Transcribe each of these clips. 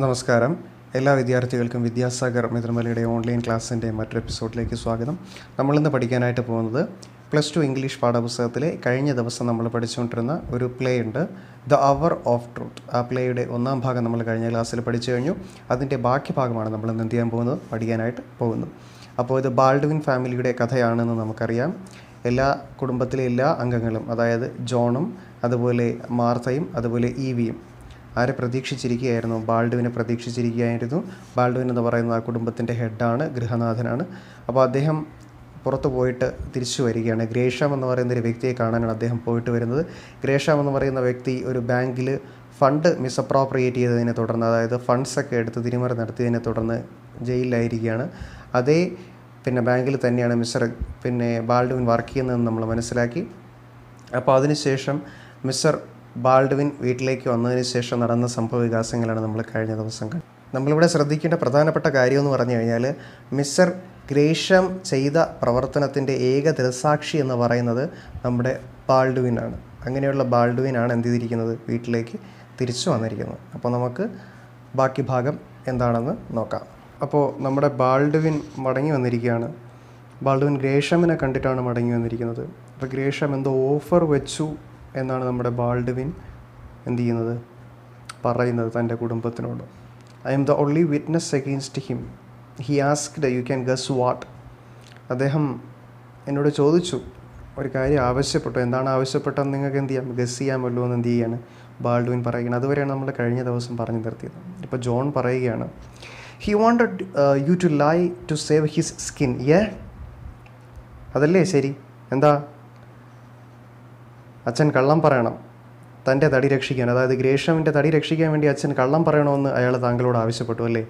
നമസ്കാരം. എല്ലാ വിദ്യാർത്ഥികൾക്കും വിദ്യാസാഗർ മിത്രമലയുടെ ഓൺലൈൻ ക്ലാസ്സിൻ്റെ മറ്റൊരു എപ്പിസോഡിലേക്ക് സ്വാഗതം. നമ്മളിന്ന് പഠിക്കാനായിട്ട് പോകുന്നത് +2 ഇംഗ്ലീഷ് പാഠപുസ്തകത്തിലെ കഴിഞ്ഞ ദിവസം നമ്മൾ പഠിച്ചുകൊണ്ടിരുന്ന ഒരു പ്ലേ ഉണ്ട്, ദ അവർ ഓഫ് ട്രൂത്ത്. ആ പ്ലേയുടെ ഒന്നാം ഭാഗം നമ്മൾ കഴിഞ്ഞ ക്ലാസ്സിൽ പഠിച്ചു കഴിഞ്ഞു. അതിൻ്റെ ബാക്കി ഭാഗമാണ് നമ്മൾ ഇന്ന് എന്ത് ചെയ്യാൻ പോകുന്നത്, പഠിക്കാനായിട്ട് പോകുന്നത്. അപ്പോൾ ഇത് ബാൾഡ്വിൻ ഫാമിലിയുടെ കഥയാണെന്ന് നമുക്കറിയാം. എല്ലാ കുടുംബത്തിലെ എല്ലാ അംഗങ്ങളും, അതായത് ജോണും അതുപോലെ മാർത്തയും അതുപോലെ ഈവിയും ആരെ പ്രതീക്ഷിച്ചിരിക്കുകയായിരുന്നു? ബാൾഡ്വിനെ പ്രതീക്ഷിച്ചിരിക്കുകയായിരുന്നു. ബാൾഡ്വിൻ എന്ന് പറയുന്നത് ആ കുടുംബത്തിൻ്റെ ഹെഡാണ്, ഗൃഹനാഥനാണ്. അപ്പോൾ അദ്ദേഹം പുറത്ത് പോയിട്ട് തിരിച്ചു വരികയാണ്. ഗ്രേഷാം എന്ന് പറയുന്ന ഒരു വ്യക്തിയെ കാണാനാണ് അദ്ദേഹം പോയിട്ട് വരുന്നത്. ഗ്രേഷാം എന്ന് പറയുന്ന വ്യക്തി ഒരു ബാങ്കിൽ ഫണ്ട് മിസ്അപ്രോപ്രിയേറ്റ് ചെയ്തതിനെ തുടർന്ന്, അതായത് ഫണ്ട്സൊക്കെ എടുത്ത് തിരിമറി നടത്തിയതിനെ തുടർന്ന് ജയിലിലായിരിക്കുകയാണ്. അതേ ബാങ്കിൽ തന്നെയാണ് ബാൾഡ്വിൻ വർക്ക് ചെയ്യുന്നതെന്ന് നമ്മൾ മനസ്സിലാക്കി. അപ്പോൾ അതിനുശേഷം മിസ്റ്റർ ബാൾഡ്വിൻ വീട്ടിലേക്ക് വന്നതിന് ശേഷം നടന്ന സംഭവ വികാസങ്ങളാണ് നമ്മൾ കഴിഞ്ഞ ദിവസം കണ്ടത്. നമ്മളിവിടെ ശ്രദ്ധിക്കേണ്ട പ്രധാനപ്പെട്ട കാര്യം എന്ന് പറഞ്ഞു കഴിഞ്ഞാൽ, മിസ്റ്റർ ഗ്രേഷം ചെയ്ത പ്രവർത്തനത്തിൻ്റെ ഏക ദൃസാക്ഷി എന്ന് പറയുന്നത് നമ്മുടെ ബാൾഡ്വിനാണ്. അങ്ങനെയുള്ള ബാൾഡ്വിനാണ് എന്ത് ചെയ്തിരിക്കുന്നത്, വീട്ടിലേക്ക് തിരിച്ചു വന്നിരിക്കുന്നത്. അപ്പോൾ നമുക്ക് ബാക്കി ഭാഗം എന്താണെന്ന് നോക്കാം. അപ്പോൾ നമ്മുടെ ബാൾഡ്വിൻ മടങ്ങി വന്നിരിക്കുകയാണ്. ബാൾഡ്വിൻ ഗ്രേഷമിനെ കണ്ടിട്ടാണ് മടങ്ങി വന്നിരിക്കുന്നത്. അപ്പോൾ ഗ്രേഷം എന്തോ ഓഫർ വെച്ചു എന്നാണ് നമ്മുടെ ബാൾഡ്വിൻ എന്ത് ചെയ്യുന്നത്, പറയുന്നത് തൻ്റെ കുടുംബത്തിനോട്. I'm the only witness against him. He asked you can guess what. അദ്ദേഹം എന്നോട് ചോദിച്ചു, ഒരു കാര്യം ആവശ്യപ്പെട്ടു. എന്താണ് ആവശ്യപ്പെട്ടതെന്ന് നിങ്ങൾക്ക് എന്ത് ചെയ്യാം, ഗസ് ചെയ്യാമല്ലോ എന്ന് എന്ത് ചെയ്യാണ് ബാൾഡ്വിൻ പറയുകയാണ്. അതുവരെയാണ് നമ്മൾ കഴിഞ്ഞ ദിവസം പറഞ്ഞു നിർത്തിയത്. ഇപ്പോൾ ജോൺ പറയുകയാണ്, he wanted you to lie to save his skin. അതല്ലേ ശരി? എന്താ, അച്ഛൻ കള്ളം പറയണം തൻ്റെ തടി രക്ഷിക്കാൻ, അതായത് ഗ്രേഷമിൻ്റെ തടി രക്ഷിക്കാൻ വേണ്ടി അച്ഛൻ കള്ളം പറയണമെന്ന് അയാൾ താങ്കളോട് ആവശ്യപ്പെട്ടു അല്ലേ?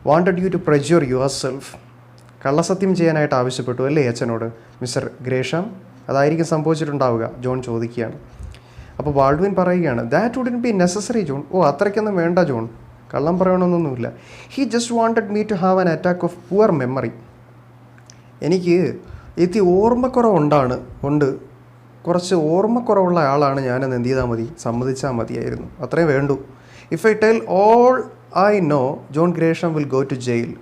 Wanted you to perjure yourself. കള്ളസത്യം ചെയ്യാനായിട്ട് ആവശ്യപ്പെട്ടു അല്ലേ അച്ഛനോട് മിസ്റ്റർ ഗ്രേഷം? അതായിരിക്കും സംഭവിച്ചിട്ടുണ്ടാവുക, ജോൺ ചോദിക്കുകയാണ്. അപ്പോൾ ബാൾഡ്വിൻ പറയുകയാണ്, that wouldn't be necessary John. അത്രയ്ക്കൊന്നും വേണ്ട ജോൺ, കള്ളം പറയണമെന്നൊന്നുമില്ല. He just wanted me to have an attack of poor memory. എനിക്ക് ഓർമ്മക്കുറവുണ്ട്, കുറച്ച് ഓർമ്മക്കുറവുള്ള ആളാണ് ഞാനെന്ന് എന്ത് ചെയ്താൽ മതി, സമ്മതിച്ചാൽ മതിയായിരുന്നു, അത്രയും വേണ്ടു. If I tell all I know John Gresham will go to jail.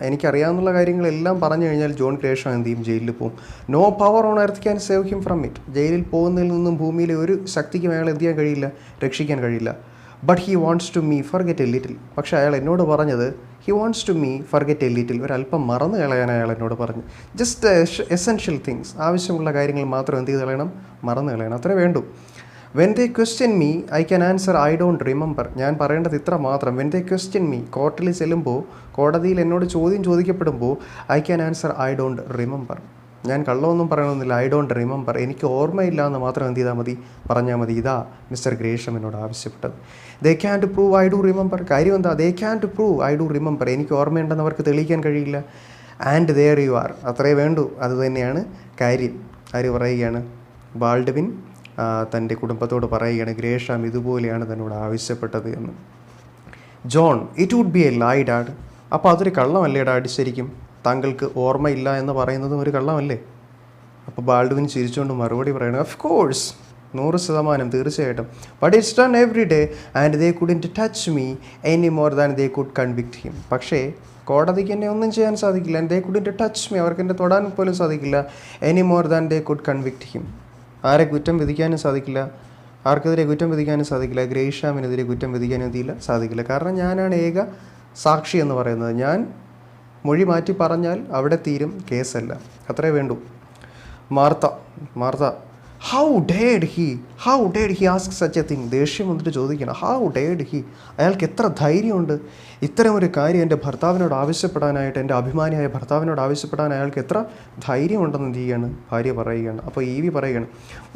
എനിക്കറിയാവുന്ന കാര്യങ്ങളെല്ലാം പറഞ്ഞു കഴിഞ്ഞാൽ ജോൺ ഗ്രേഷം എന്ത് ചെയ്യും, ജയിലിൽ പോകും. No power on earth can save him from it. ജയിലിൽ പോകുന്നതിൽ നിന്നും ഭൂമിയിലെ ഒരു ശക്തിക്കും അയാൾ എന്ത് ചെയ്യാൻ കഴിയില്ല, രക്ഷിക്കാൻ കഴിയില്ല. But he wants to me forget a little. പക്ഷേ അയാൾ എന്നോട് പറഞ്ഞത്, he wants to me forget a little, ഒരല്പം മറന്നു കളയാൻ അയാൾ എന്നോട് പറഞ്ഞു. ജസ്റ്റ് എസെൻഷ്യൽ തിങ്സ്, ആവശ്യമുള്ള കാര്യങ്ങൾ മാത്രം എന്ത് ചെയ്ത് കളയണം, മറന്നു കളയണം, അത്രേ വേണ്ടു. When they question me I can answer I don't remember. ഞാൻ പറയേണ്ടത് ഇത്ര മാത്രം. വെൻ ദേ ക്വസ്റ്റ്യൻ മീ, കോർട്ടിൽ ചെല്ലുമ്പോൾ, കോടതിയിൽ എന്നോട് ചോദ്യം ചോദിക്കപ്പെടുമ്പോൾ, I can answer I don't remember. ഞാൻ കള്ളമൊന്നും പറയണമെന്നില്ല, ഐ ഡോണ്ട് റിമെമ്പർ, എനിക്ക് ഓർമ്മയില്ല എന്ന് മാത്രം എന്ത് ചെയ്താൽ മതി, പറഞ്ഞാൽ മതി. ഇതാ മിസ്റ്റർ ഗ്രേഷം എന്നോട് ആവശ്യപ്പെട്ടത്. They can to prove I do remember. കാര്യം എന്താ, they can to prove I do remember. എനിക്ക് ഓർമ്മയുണ്ടെന്ന് അവർക്ക് തെളിയിക്കാൻ കഴിയില്ല. And there you are. അത്രേ വേണ്ടു, അതുതന്നെയാണ് കാര്യം. ആര് പറയുകയാണ്, ബാൾഡ്വിൻ തൻ്റെ കുടുംബത്തോട് പറയുകയാണ്, ഗ്രേഷം ഇതുപോലെയാണ് തന്നോട് ആവശ്യപ്പെട്ടത് എന്ന്. John, it would be a lie dad. അപ്പോൾ അതൊരു കള്ളമല്ലേ ഡാഡ്? ശരിക്കും താങ്കൾക്ക് ഓർമ്മയില്ല എന്ന് പറയുന്നതും ഒരു കള്ളമല്ലേ? അപ്പോൾ ബാൾഡ്വിൻ ചിരിച്ചുകൊണ്ട് മറുപടി പറയണം, ഓഫ് കോഴ്സ്, 100% തീർച്ചയായിട്ടും. But it's done every day and they couldn't touch me any more than they could convict him. പക്ഷേ കോടതിക്ക് എന്നെ ഒന്നും ചെയ്യാൻ സാധിക്കില്ല. And they couldn't touch me, അവർക്ക് എന്നെ തൊടാൻ പോലും സാധിക്കില്ല. Any more than they could convict him. ആരെ കുറ്റം വിധിക്കാനും സാധിക്കില്ല, ആർക്കെതിരെ കുറ്റം വിധിക്കാനും സാധിക്കില്ല. ഗ്രേഷാമിനെതിരെ കുറ്റം വിധിക്കാനും സാധിക്കില്ല. കാരണം ഞാനാണ് ഏക സാക്ഷി എന്ന് പറയുന്നത്. ഞാൻ മൊഴി മാറ്റി പറഞ്ഞാൽ അവിടെ തീരും കേസല്ല, അത്രേ വേണ്ടു. Martha how dead he ask such A thing. ദേഷ്യം വന്നിട്ട് ചോദിക്കണം, ഹൗ ഡേഡ് ഹി, അയാൾക്ക് എത്ര ധൈര്യമുണ്ട് ഇത്തരം ഒരു കാര്യം എൻ്റെ ഭർത്താവിനോട് ആവശ്യപ്പെടാനായിട്ട്, എൻ്റെ അഭിമാനിയായ ഭർത്താവിനോട് ആവശ്യപ്പെടാൻ അയാൾക്ക് എത്ര ധൈര്യമുണ്ടെന്ന് എന്ത് ചെയ്യാണ്, ഭാര്യ പറയുകയാണ്. അപ്പോൾ ഈവി പറയുകയാണ്,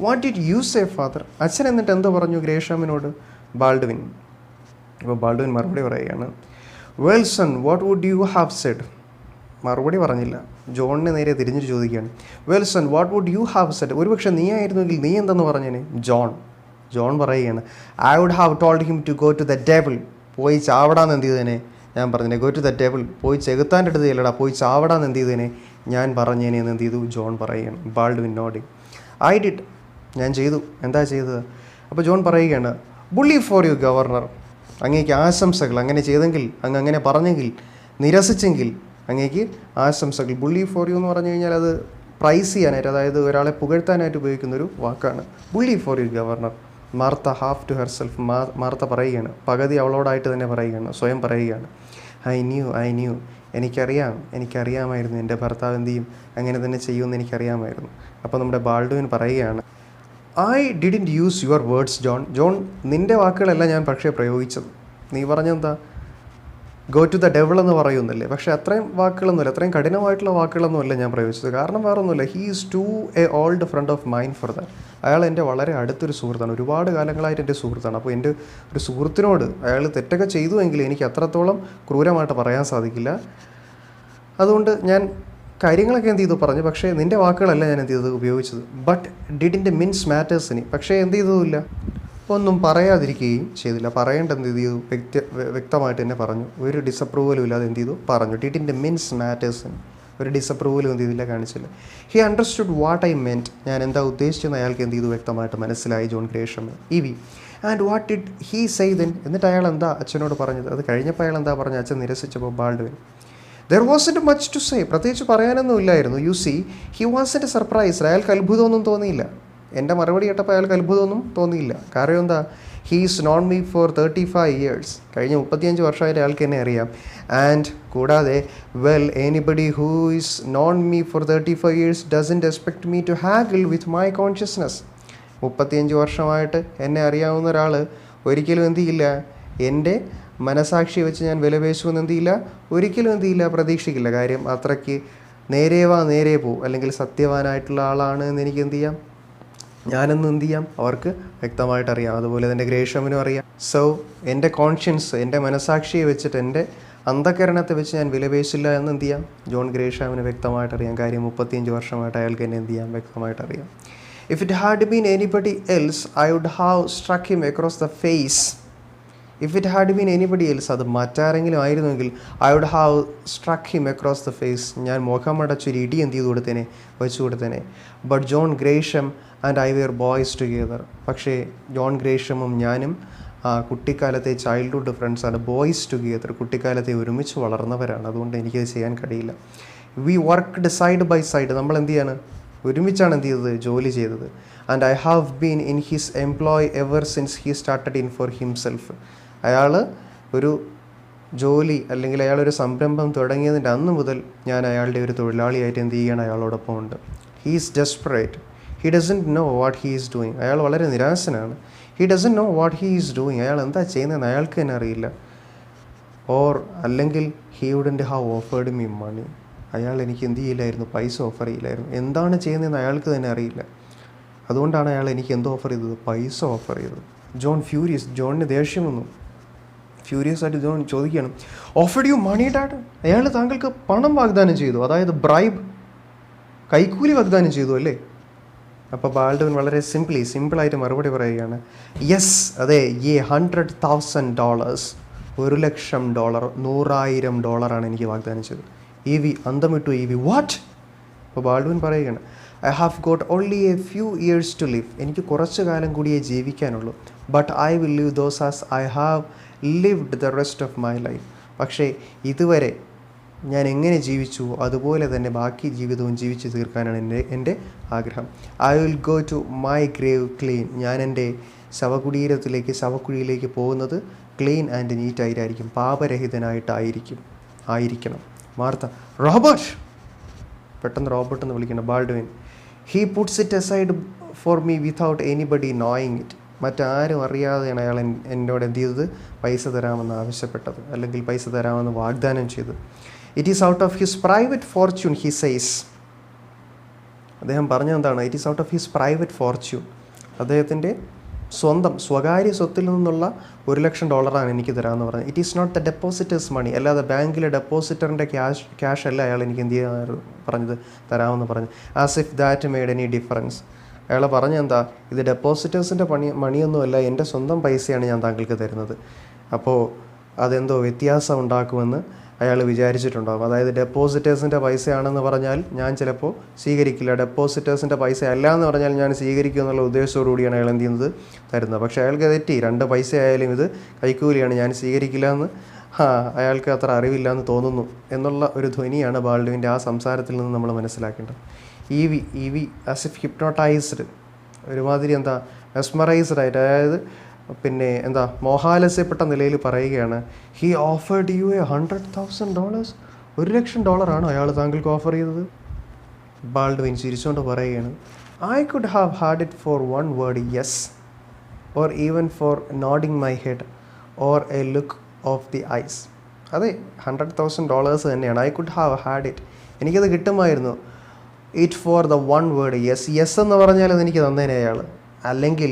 what did you say father. അച്ഛൻ എന്നിട്ട് എന്ത് പറഞ്ഞു ഗ്രേഷാമിനോട്? ബാൾഡ്വിൻ. അപ്പോൾ ബാൾഡ്വിൻ മറുപടി പറയുകയാണ്, well son, what would you have said. മറുപടി പറഞ്ഞില്ല. ജോണിനെ നേരെ തിരിഞ്ഞിട്ട് ചോദിക്കുകയാണ്, well son, what would you have said. ഒരുപക്ഷെ നീ ആയിരുന്നെങ്കിൽ നീ എന്തെന്ന് പറഞ്ഞേനെ? ജോൺ പറയുകയാണ്, I would have told him to go to the table. പോയി ചാവടാന്ന് എന്ത് ചെയ്തേനെ ഞാൻ പറഞ്ഞേനെ. ഗോ ടു ദ ടേബിൾ, പോയി ചെകുത്താൻ്റെ അടുത്ത് ചെല്ലടാ, പോയി ചാവടാന്ന് എന്ത് ചെയ്തേനെ ഞാൻ പറഞ്ഞേനെ എന്ന് എന്ത് ചെയ്തു, ജോൺ പറയുകയാണ്. ബാൾഡ്വിൻ നോഡിങ്, ഐ ഡിഡ്, ഞാൻ ചെയ്തു. എന്താ ചെയ്തത്? അപ്പോൾ ജോൺ പറയുകയാണ്, ബുള്ളി ഫോർ യു ഗവർണർ. അങ്ങേക്ക് ആശംസകൾ, അങ്ങനെ ചെയ്തെങ്കിൽ, അങ്ങനെ പറഞ്ഞെങ്കിൽ, നിരസിച്ചെങ്കിൽ അങ്ങേക്ക് ആശംസകൾ. ബുള്ളി ഫോർ യു എന്ന് പറഞ്ഞു കഴിഞ്ഞാൽ അത് പ്രൈസ് ചെയ്യാനായിട്ട്, അതായത് ഒരാളെ പുകഴ്ത്താനായിട്ട് ഉപയോഗിക്കുന്നൊരു വാക്കാണ്. Bully for you governor. Martha half to herself, Martha പറയുകയാണ്, പകുതി അവളോടായിട്ട് തന്നെ പറയുകയാണ്, സ്വയം പറയുകയാണ്. ഐ ന്യൂ, എനിക്കറിയാമായിരുന്നു എൻ്റെ ഭർത്താവ് എന്ത് ചെയ്യും, അങ്ങനെ തന്നെ ചെയ്യുമെന്ന് എനിക്കറിയാമായിരുന്നു. അപ്പോൾ നമ്മുടെ ബാൾഡുവിൻ പറയുകയാണ്, I didn't use your words John, നിൻ്റെ വാക്കുകളല്ല ഞാൻ പക്ഷേ പ്രയോഗിച്ചത്. നീ പറഞ്ഞെന്താ, ഗോ ടു ദ ഡെവിൾ എന്ന് പറയുന്നില്ലേ, പക്ഷേ അത്രയും വാക്കുകളൊന്നുമില്ല, അത്രയും കഠിനമായിട്ടുള്ള വാക്കുകളൊന്നുമല്ല ഞാൻ പ്രയോഗിച്ചത്. കാരണം വേറെ ഒന്നുമില്ല, he is too a old friend of mind for that. അയാൾ എൻ്റെ വളരെ അടുത്തൊരു സുഹൃത്താണ്, ഒരുപാട് കാലങ്ങളായിട്ട് എൻ്റെ സുഹൃത്താണ്. അപ്പോൾ എൻ്റെ ഒരു സുഹൃത്തിനോട് അയാൾ തെറ്റൊക്കെ ചെയ്തുവെങ്കിൽ എനിക്ക് അത്രത്തോളം ക്രൂരമായിട്ട് പറയാൻ സാധിക്കില്ല. അതുകൊണ്ട് ഞാൻ കാര്യങ്ങളൊക്കെ എന്ത് ചെയ്തു പറഞ്ഞു, പക്ഷേ നിൻ്റെ വാക്കുകളല്ല ഞാൻ എന്ത് ചെയ്തത് ഉപയോഗിച്ചത്. ബട്ട് ഡിഡിൻ്റെ മിൻസ് മാറ്റേഴ്സിന്, പക്ഷേ എന്ത് ചെയ്തതുമില്ല, ഒന്നും പറയാതിരിക്കുകയും ചെയ്തില്ല. പറയേണ്ട എന്ത് ചെയ്തു, വ്യക്തമായിട്ട് തന്നെ പറഞ്ഞു. ഒരു ഡിസപ്രൂവലും ഇല്ലാതെ എന്ത് ചെയ്തു പറഞ്ഞു. ഡിഡിൻ്റെ മിൻസ് മാറ്റേഴ്സിന് ഒരു ഡിസപ്രൂവലും എന്ത് ചെയ്തില്ല, കാണിച്ചില്ല. He understood what I meant, ഞാൻ എന്താ ഉദ്ദേശിച്ചെന്ന് അയാൾക്ക് എന്ത് ചെയ്തു വ്യക്തമായിട്ട് മനസ്സിലായി, John Gresham Evie. And what did he say then, എന്നിട്ട് അയാൾ എന്താ അച്ഛനോട് പറഞ്ഞത്, അത് കഴിഞ്ഞപ്പോൾ അയാൾ എന്താ പറഞ്ഞത്, അച്ഛൻ നിരസിച്ചപ്പോൾ Baldwin. There wasn't much to say, പ്രത്യേകിച്ച് പറയാനൊന്നും ഇല്ലായിരുന്നു. You see he wasn't surprised, അയാൾക്ക് അത്ഭുതമൊന്നും തോന്നിയില്ല. എൻ്റെ മറുപടി കേട്ടപ്പോൾ അയാൾക്ക് അത്ഭുതമൊന്നും തോന്നിയില്ല. കാരണം എന്താ, he's known me for 35 years, കഴിഞ്ഞ 35 വർഷമായിട്ട് അയാൾക്ക് എന്നെ അറിയാം. ആൻഡ് കൂടാതെ well anybody who is known me for 35 years doesn't expect me to haggle with my consciousness. 35 വർഷമായിട്ട് എന്നെ അറിയാവുന്ന ഒരാൾ ഒരിക്കലും എന്ത് ചെയ്യില്ല, എൻ്റെ മനസാക്ഷി വെച്ച് ഞാൻ വിലപേശുമെന്ന് എന്ത് ചെയ്യില്ല, ഒരിക്കലും എന്ത് ചെയ്യില്ല, പ്രതീക്ഷിക്കില്ല. കാര്യം അത്രയ്ക്ക് നേരെ പോ, അല്ലെങ്കിൽ സത്യവാനായിട്ടുള്ള ആളാണ് എന്ന് എനിക്ക് എന്ത് ചെയ്യാം, ഞാനെന്ന് എന്ത് ചെയ്യാം, അവർക്ക് വ്യക്തമായിട്ടറിയാം. അതുപോലെ തന്നെ ഗ്രേഷമിനും അറിയാം. സോ എൻ്റെ കോൺഷ്യൻസ്, എൻ്റെ മനസാക്ഷിയെ വെച്ചിട്ട്, എൻ്റെ അന്ധകരണത്തെ വെച്ച് ഞാൻ വിലപേശില്ല എന്ന് എന്ത് ചെയ്യാം, ജോൺ ഗ്രേഷമിന് വ്യക്തമായിട്ടറിയാം. കാര്യം 35 വർഷമായിട്ട് അയാൾക്ക് എന്നെ എന്ത് ചെയ്യാം, വ്യക്തമായിട്ടറിയാം. If it had been anybody else I would have struck him across the face. If it had been anybody else, അത് മറ്റാരെങ്കിലും ആയിരുന്നെങ്കിൽ I would have struck him across the face, ഞാൻ മുഖമടച്ചൊരു ഇടി എന്ത് ചെയ്ത് കൊടുത്തേനെ, വെച്ചു കൊടുത്തേനെ. But John Gresham and I were boys together. പക്ഷേ ജോൺ ഗ്രേഷമും ഞാനും കുട്ടിക്കാലത്തെ ചൈൽഡ്ഹുഡ് ഫ്രണ്ട്സാണ്. ബോയ്സ് ടുഗെദർ, കുട്ടിക്കാലത്തെ ഒരുമിച്ച് വളർന്നവരാണ്. അതുകൊണ്ട് എനിക്കത് ചെയ്യാൻ കഴിയില്ല. We worked side by side, നമ്മൾ എന്ത് ചെയ്യാണ്, ഒരുമിച്ചാണ് എന്ത് ചെയ്തത്, ജോലി ചെയ്തത്. And I have been in his employ ever since he started in for himself. അയാൾ ഒരു ജോലി അല്ലെങ്കിൽ അയാളൊരു സംരംഭം തുടങ്ങിയതിൻ്റെ അന്ന് മുതൽ ഞാൻ അയാളുടെ ഒരു തൊഴിലാളിയായിട്ട് എന്ത് ചെയ്യണം, അയാളോടൊപ്പം ഉണ്ട്. He is desperate, he doesn't know what he is doing. അയാൾ വളരെ നിരാശനാണ്. He doesn't know what he is doing, അയാൾ എന്താ ചെയ്യുന്നതെന്ന് അയാൾക്ക് തന്നെ അറിയില്ല. ഓർ അല്ലെങ്കിൽ he wouldn't have offered me money, അയാൾ എനിക്ക് എന്ത് ചെയ്യില്ലായിരുന്നു, പൈസ ഓഫർ ചെയ്യില്ലായിരുന്നു. എന്താണ് ചെയ്യുന്നതെന്ന് അയാൾക്ക് തന്നെ അറിയില്ല. അതുകൊണ്ടാണ് അയാൾ എനിക്ക് എന്ത് ഓഫർ ചെയ്തത്, പൈസ ഓഫർ ചെയ്തത്. ജോൺ ഫ്യൂരിയസ്, ജോണിന് ദേഷ്യം വന്നു. ഫ്യൂരിയസ് ആയിട്ട് ജോൺ ചോദിക്കുകയാണ്, ഓഫർഡ് യു മണി ഡാഡ്, അയാൾ താങ്കൾക്ക് പണം വാഗ്ദാനം ചെയ്തു, അതായത് ബ്രൈബ്, കൈക്കൂലി വാഗ്ദാനം ചെയ്തു അല്ലേ? അപ്പോൾ ബാൾഡ്വിൻ വളരെ സിമ്പിളായിട്ട് മറുപടി പറയുകയാണ്, യെസ്, അതെ, $100,000, $100,000, $100,000 എനിക്ക് വാഗ്ദാനം ചെയ്തു. ഇ വി അന്തം വിട്ടു. Evie what? അപ്പോൾ ബാൾഡ്വിൻ പറയുകയാണ്, I have got only a few years to live, എനിക്ക് കുറച്ച് കാലം കൂടിയേ ജീവിക്കാനുള്ളൂ. But I will live those as I have lived the rest of my life. പക്ഷേ ഇതുവരെ ഞാൻ എങ്ങനെ ജീവിച്ചു അതുപോലെ തന്നെ ബാക്കി ജീവിതവും ജീവിച്ചു തീർക്കാനാണ് എൻ്റെ ആഗ്രഹം. I will go to my grave clean, ഞാൻ എൻ്റെ ശവക്കുഴിയിലേക്ക് പോകുന്നത് ക്ലീൻ ആൻഡ് നീറ്റായിട്ടായിരിക്കും, പാപരഹിതനായിട്ടായിരിക്കണം. മാർത്ത, റോബർട്ട്, പെട്ടെന്ന് റോബർട്ട് എന്ന് വിളിക്കണം. Baldwin, he puts it aside for me without anybody knowing it. മറ്റാരും അറിയാതെയാണ് അയാൾ എന്നോട് എന്ത് ചെയ്തത്, പൈസ തരാമെന്ന് ആവശ്യപ്പെട്ടത്, അല്ലെങ്കിൽ പൈസ തരാമെന്ന് വാഗ്ദാനം ചെയ്തത്. It is out of his private fortune he says. അദ്ദേഹം പറഞ്ഞതെന്താണ്, it is out of his private fortune, അദ്ദേഹത്തിൻ്റെ സ്വകാര്യ സ്വത്തിൽ നിന്നുള്ള $100,000 എനിക്ക് തരാമെന്ന് പറഞ്ഞു. It is not the depositors money, അല്ലാതെ ബാങ്കിലെ ഡെപ്പോസിറ്ററിൻ്റെ ക്യാഷ് അല്ല അയാൾ എനിക്ക് എന്ത് ചെയ്യാൻ പറഞ്ഞത്, തരാമെന്ന് പറഞ്ഞു. As if that made any difference. അയാൾ പറഞ്ഞെന്താ, ഇത് ഡെപ്പോസിറ്റേഴ്സിൻ്റെ മണിയൊന്നുമല്ല, എൻ്റെ സ്വന്തം പൈസയാണ് ഞാൻ താങ്കൾക്ക് തരുന്നത്, അപ്പോൾ അതെന്തോ വ്യത്യാസം ഉണ്ടാക്കുമെന്ന് അയാൾ വിചാരിച്ചിട്ടുണ്ടാകും. അതായത് ഡെപ്പോസിറ്റേഴ്സിൻ്റെ പൈസയാണെന്ന് പറഞ്ഞാൽ ഞാൻ ചിലപ്പോൾ സ്വീകരിക്കില്ല, ഡെപ്പോസിറ്റേഴ്സിൻ്റെ പൈസ അല്ല എന്ന് പറഞ്ഞാൽ ഞാൻ സ്വീകരിക്കും എന്നുള്ള ഉദ്ദേശത്തോടു കൂടിയാണ് അയാൾ എന്ത് ചെയ്യുന്നത്, തരുന്നത്. പക്ഷേ അയാൾക്ക് തെറ്റി, 2 പൈസ ആയാലും ഇത് കൈക്കൂലിയാണ്, ഞാൻ സ്വീകരിക്കില്ല എന്ന് അയാൾക്ക് അത്ര അറിവില്ല എന്ന് തോന്നുന്നു എന്നുള്ള ഒരു ധ്വനിയാണ് ബാൾഡ്വിൻ്റെ ആ സംസാരത്തിൽ നിന്ന് നമ്മൾ മനസ്സിലാക്കേണ്ടത്. ഇ വി ആസ് ഇഫ് ഹിപ്നോട്ടൈസ്ഡ്, ഒരുമാതിരി എന്താ മെസ്മറൈസ്ഡ് ആയിട്ട്, അതായത് പിന്നെ എന്താ മോഹാലസ്യപ്പെട്ട നിലയിൽ പറയുകയാണ്, ഹി ഓഫേർഡ് യു $100,000, $1,00,000 അയാൾ താങ്കൾക്ക് ഓഫർ ചെയ്തത്. ബാൾഡ്വിൻ ചിരിച്ചുകൊണ്ട് പറയുകയാണ്, I could have had it for 1 word yes, or even for nodding my head or a look of the eyes. അതെ, $100,000 തന്നെയാണ്. I could have had it, എനിക്കത് കിട്ടുമായിരുന്നു. It for the 1 word yes, yes എന്ന് പറഞ്ഞാൽ അതെനിക്ക് തന്നേനെ അയാൾ. അല്ലെങ്കിൽ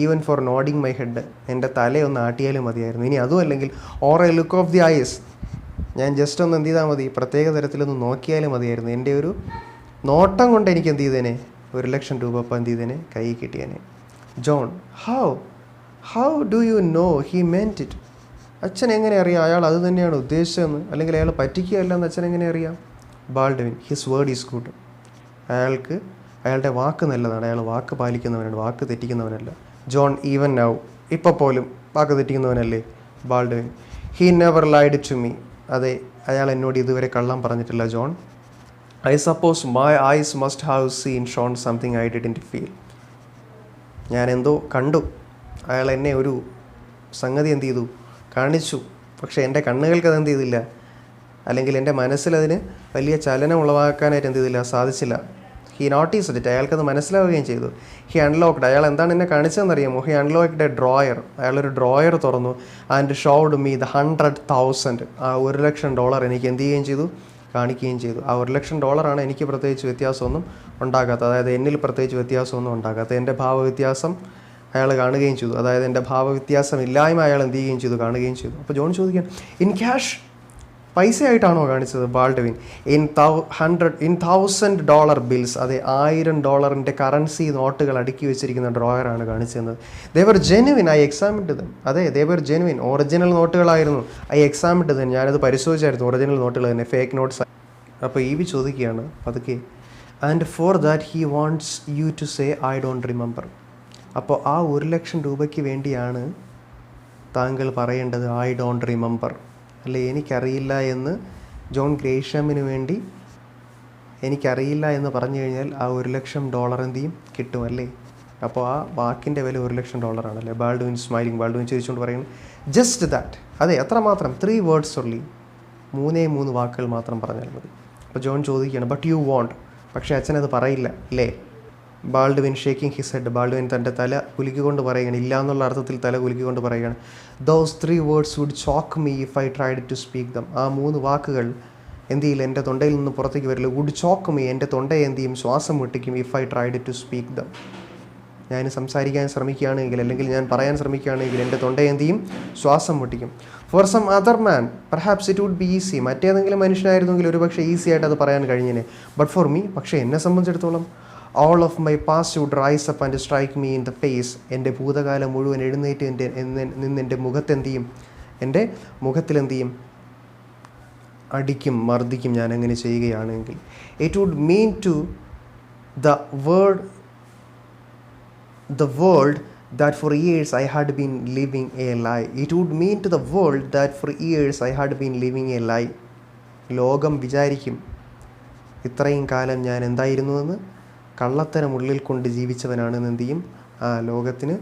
even for nodding my head, എൻ്റെ തലയൊന്ന് ആട്ടിയാലും മതിയായിരുന്നു. ഇനി അതും അല്ലെങ്കിൽ or a look of the eyes, ഞാൻ ജസ്റ്റ് ഒന്ന് എന്ത് ചെയ്താൽ മതി, പ്രത്യേക തരത്തിലൊന്ന് നോക്കിയാലും മതിയായിരുന്നു. എൻ്റെ ഒരു നോട്ടം കൊണ്ട് എനിക്ക് എന്ത് ചെയ്തേനെ, $1,00,000 അപ്പം എന്ത് ചെയ്തേനെ, കൈ കിട്ടിയേനെ. John, how do you know he meant it? അച്ഛൻ എങ്ങനെ അറിയാം അയാൾ അത് തന്നെയാണ് ഉദ്ദേശിച്ചതെന്ന്, അല്ലെങ്കിൽ അയാൾ പറ്റിക്കുകയല്ല എന്ന് അച്ഛൻ എങ്ങനെ അറിയാം? Baldwin, his word is good. അയാളുടെ വാക്ക് നല്ലതാണ്, അയാൾ വാക്ക് പാലിക്കുന്നവനാണ്, വാക്ക് തെറ്റിക്കുന്നവനല്ല. ജോൺ, ഈവൻ നൗ, ഇപ്പോൾ പോലും വാക്ക് തെറ്റിക്കുന്നവനല്ലേ? Baldwin, he never lied to me. അതെ, അയാൾ എന്നോട് ഇതുവരെ കള്ളം പറഞ്ഞിട്ടില്ല John. I suppose my eyes must have seen shown something I didn't feel. ഞാൻ എന്തോ കണ്ടു, അയാൾ എന്നെ ഒരു സംഗതി എന്ത് ചെയ്തു, കാണിച്ചു. പക്ഷേ എൻ്റെ കണ്ണുകൾക്ക് അത് എന്ത് ചെയ്തില്ല, അല്ലെങ്കിൽ എൻ്റെ മനസ്സിലതിന് വലിയ ചലനം ഉളവാക്കാനായിട്ട് എന്ത് ചെയ്തില്ല, സാധിച്ചില്ല. ഹി നോട്ടീസ്ഡ് ഇറ്റ്, അയാൾക്കത് മനസ്സിലാവുകയും ചെയ്തു. ഹി അൺലോക്ക്ഡ്, അയാൾ എന്താണ് എന്നെ കാണിച്ചതെന്നറിയാമോ? ഹി അൺലോക്ക്ഡ് എ ഡ്രോയർ, അയാളൊരു ഡ്രോയർ തുറന്നു. ആൻഡ് ഷോഡ് മീ ദ 100,000, ആ $1,00,000 എനിക്ക് എന്ത് ചെയ്യുകയും ചെയ്തു, കാണിക്കുകയും ചെയ്തു. ആ $1,00,000 എനിക്ക് പ്രത്യേകിച്ച് വ്യത്യാസമൊന്നും ഉണ്ടാകാത്ത, അതായത് എന്നിൽ പ്രത്യേകിച്ച് വ്യത്യാസമൊന്നും ഉണ്ടാകാത്ത എൻ്റെ ഭാവവ്യത്യാസം അയാൾ കാണുകയും ചെയ്തു. അതായത് എൻ്റെ ഭാവവ്യത്യാസം ഇല്ലായ്മ അയാൾ എന്ത് ചെയ്യുകയും ചെയ്തു, കാണുകയും ചെയ്തു. അപ്പോൾ ജോൺ ചോദിക്കാൻ, ഇൻ ക്യാഷ്, പൈസയായിട്ടാണോ കാണിച്ചത്? ബാൾഡ്വിൻ, ഇൻ $1,000 ബിൽസ്, അതെ, $1,000 കറൻസി നോട്ടുകൾ അടുക്കി വെച്ചിരിക്കുന്ന ഡ്രോയറാണ് കാണിച്ചത്. They were genuine, I examined them. അതെ, ദേ വർ ജെനുവിൻ, ഒറിജിനൽ നോട്ടുകളായിരുന്നു. ഐ എക്സാമിൻഡ് ദം, ഞാനത് പരിശോധിച്ചായിരുന്നു, ഒറിജിനൽ നോട്ടുകൾ തന്നെ, ഫേക്ക് നോട്ട്സ്. അപ്പോൾ ഇ വി ചോദിക്കുകയാണ് പതുക്കെ, and for that he wants you to say I don't remember. അപ്പോൾ ആ $1,00,000 വേണ്ടിയാണ് താങ്കൾ പറയേണ്ടത് ഐ ഡോണ്ട് റിമെമ്പർ, അല്ലേ? എനിക്കറിയില്ല എന്ന് ജോൺ ഗ്രേഷമിന് വേണ്ടി എനിക്കറിയില്ല എന്ന് പറഞ്ഞു കഴിഞ്ഞാൽ ആ $1,00,000 എന്ത് ചെയ്യും, കിട്ടും, അല്ലേ? അപ്പോൾ ആ വാക്കിൻ്റെ വില $1,00,000 ആണല്ലേ? ബാൾഡ്വിൻ സ്മൈലിംഗ്, ബാൾഡ്വിൻ ചിരിച്ചുകൊണ്ട് പറയുന്നു, ജസ്റ്റ് ദാറ്റ്. അതെ, എത്രമാത്രം? 3 വേർഡ്സ് ഉള്ളി, 3 വാക്കുകൾ മാത്രം പറഞ്ഞാൽ മതി. അപ്പോൾ ജോൺ ചോദിക്കുകയാണ്, ബട്ട് യു വോണ്ട്, പക്ഷേ അച്ഛനത് പറയില്ല അല്ലേ? Baldwin shaking his head, Baldwin തൻ്റെ തല കുലുക്കിക്കൊണ്ട് പറയുകയാണ്, ഇല്ല എന്നുള്ള അർത്ഥത്തിൽ തല കുലുക്കിക്കൊണ്ട് പറയുകയാണ്, those 3 words would choke me if I tried to speak them. ആ 3 വാക്കുകൾ എന്ത് ചെയ്യില്ല, എൻ്റെ തൊണ്ടയിൽ നിന്ന് പുറത്തേക്ക് വരില്ല. വുഡ് ചോക്ക് മീ, എൻ്റെ തൊണ്ടയെ എന്ത് ചെയ്യും, ശ്വാസം മുട്ടിക്കും. If I tried to speak them, ഞാൻ സംസാരിക്കാൻ ശ്രമിക്കുകയാണെങ്കിൽ, അല്ലെങ്കിൽ ഞാൻ പറയാൻ ശ്രമിക്കുകയാണെങ്കിൽ എൻ്റെ തൊണ്ടയെ എന്ത് ചെയ്യും, ശ്വാസം മുട്ടിക്കും. For some other man perhaps it would be easy, മറ്റേതെങ്കിലും മനുഷ്യനായിരുന്നെങ്കിൽ ഒരു പക്ഷേ ഈസി ആയിട്ട് അത് പറയാൻ കഴിഞ്ഞേനെ. ബട്ട് ഫോർ മീ, പക്ഷേ എന്നെ സംബന്ധിച്ചിടത്തോളം, all of my past would rise up and strike me in the face. എൻ്റെ ഭൂതകാലം മുഴുവൻ എഴുന്നേറ്റ് എൻ്റെ മുഖത്തെന്ത് ചെയ്യും, എൻ്റെ മുഖത്തിലെന്ത് ചെയ്യും, അടിക്കും, മർദ്ദിക്കും ഞാൻ അങ്ങനെ ചെയ്യുകയാണെങ്കിൽ. It would mean to the world that for years I had been living a lie. It would mean to the world that for years I had been living a lie. ലോകം വിചാരിക്കും ഇത്രയും കാലം ഞാൻ എന്തായിരുന്നുവെന്ന്, കള്ളത്തരം ഉള്ളിൽ കൊണ്ട് ജീവിച്ചവനാണെന്ന് എന്ത് ചെയ്യും, ആ ലോകത്തിന്